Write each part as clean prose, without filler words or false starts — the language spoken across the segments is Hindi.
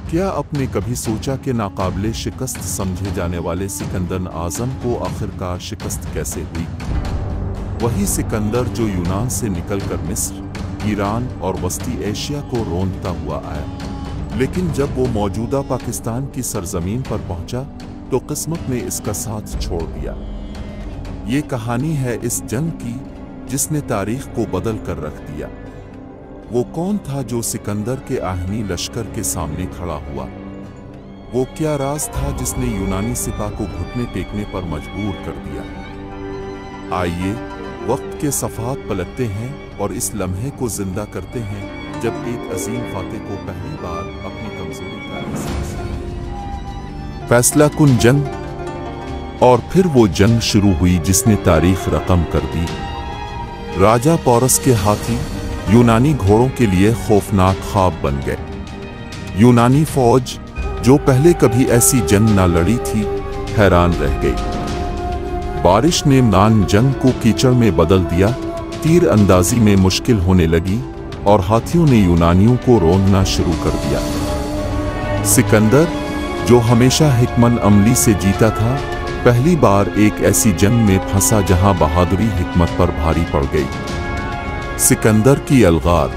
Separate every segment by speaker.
Speaker 1: क्या आपने कभी सोचा कि नाकाबिले शिकस्त समझे जाने वाले सिकंदर आज़म को आखिरकार शिकस्त कैसे हुई? वही सिकंदर जो यूनान से निकलकर मिस्र, ईरान और वस्ती एशिया को रौंदता हुआ आया, लेकिन जब वो मौजूदा पाकिस्तान की सरजमीन पर पहुंचा तो किस्मत ने इसका साथ छोड़ दिया। ये कहानी है इस जंग की जिसने तारीख को बदल कर रख दिया। वो कौन था जो सिकंदर के आहनी लश्कर के सामने खड़ा हुआ? वो क्या राज था जिसने यूनानी सिपाह को घुटने टेकने पर मजबूर कर दिया? आइए वक्त के सफ़हात पलटते हैं और इस लम्हे को जिंदा करते हैं जब एक अजीम फातेह को पहली बार अपनी कमजोरी का एहसास हुआ। फैसला कुन जंग। और फिर वो जंग शुरू हुई जिसने तारीख रकम कर दी। राजा पोरस के हाथी यूनानी घोड़ों के लिए खौफनाक ख्वाब बन गए। यूनानी फौज जो पहले कभी ऐसी जंग न लड़ी थी, हैरान रह गई। बारिश ने नान जंग को कीचड़ में बदल दिया, तीर अंदाजी में मुश्किल होने लगी और हाथियों ने यूनानियों को रौंदना शुरू कर दिया। सिकंदर जो हमेशा हिकमत अमली से जीता था, पहली बार एक ऐसी जंग में फंसा जहां बहादुरी हिकमत पर भारी पड़ गई। सिकंदर की अलगार।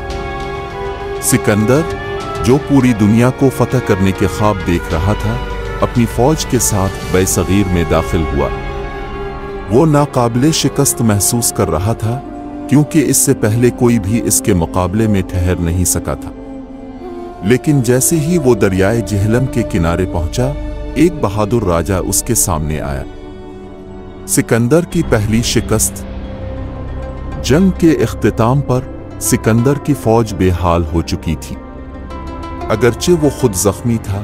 Speaker 1: सिकंदर जो पूरी दुनिया को फतह करने के ख्वाब देख रहा था, अपनी फौज के साथ बैसगीर में दाखिल हुआ। वो नाकाबिले शिकस्त महसूस कर रहा था क्योंकि इससे पहले कोई भी इसके मुकाबले में ठहर नहीं सका था। लेकिन जैसे ही वो दरियाए जहलम के किनारे पहुंचा, एक बहादुर राजा उसके सामने आया। सिकंदर की पहली शिकस्त। जंग के इख्तिताम पर सिकंदर की फौज बेहाल हो चुकी थी। अगरचे वो खुद जख्मी था,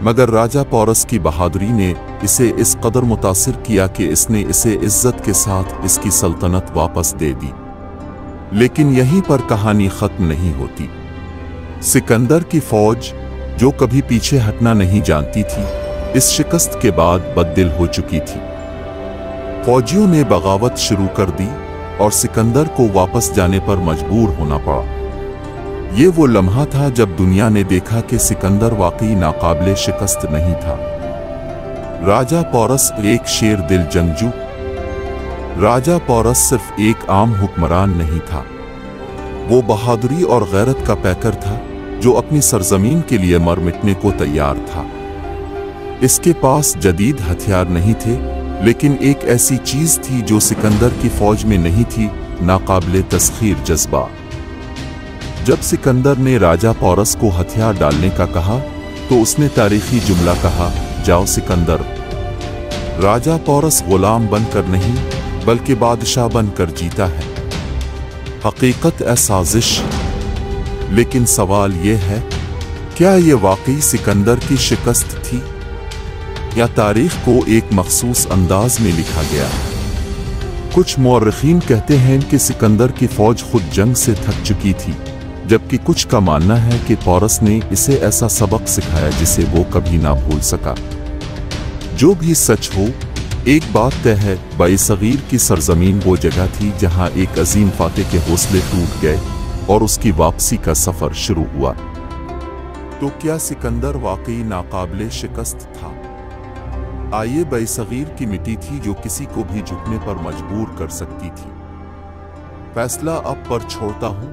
Speaker 1: मगर राजा पोरस की बहादुरी ने इसे इस कदर मुतासिर किया कि इसने इसे इज्जत के साथ इसकी सल्तनत वापस दे दी। लेकिन यहीं पर कहानी खत्म नहीं होती। सिकंदर की फौज जो कभी पीछे हटना नहीं जानती थी, इस शिकस्त के बाद बददिल हो चुकी थी। फौजियों ने बगावत शुरू कर दी और सिकंदर को वापस जाने पर मजबूर होना पड़ा। ये वो लम्हा था जब दुनिया ने देखा कि सिकंदर वाकई नाकाबिले शिकस्त नहीं था। राजा पोरस एक शेर दिल जंगजू। राजा पोरस सिर्फ एक आम हुक्मरान नहीं था, वो बहादुरी और गैरत का पैकर था जो अपनी सरजमीन के लिए मर मिटने को तैयार था। इसके पास जदीद हथियार नहीं थे, लेकिन एक ऐसी चीज थी जो सिकंदर की फौज में नहीं थी, नाकाबिले तस्खीर जज्बा। जब सिकंदर ने राजा पोरस को हथियार डालने का कहा तो उसने तारीखी जुमला कहा, जाओ सिकंदर। राजा पोरस गुलाम बनकर नहीं बल्कि बादशाह बनकर जीता है। हकीकत ए साजिश। लेकिन सवाल यह है, क्या ये वाकई सिकंदर की शिकस्त थी या तारीख को एक मखसूस अंदाज में लिखा गया? कुछ मौर्रिखीन कहते हैं कि सिकंदर की फौज खुद जंग से थक चुकी थी, जबकि कुछ का मानना है कि पोरस ने इसे ऐसा सबक सिखाया जिसे वो कभी ना भूल सका। जो भी सच हो, एक बात तय है, बैसगीर की सरजमीन वो जगह थी जहां एक अजीम फातेह के हौसले टूट गए और उसकी वापसी का सफर शुरू हुआ। तो क्या सिकंदर वाकई नाकाबिले शिकस्त था? आइए, बैसगीर की मिट्टी थी जो किसी को भी झुकने पर मजबूर कर सकती थी। फैसला अब पर छोड़ता हूं।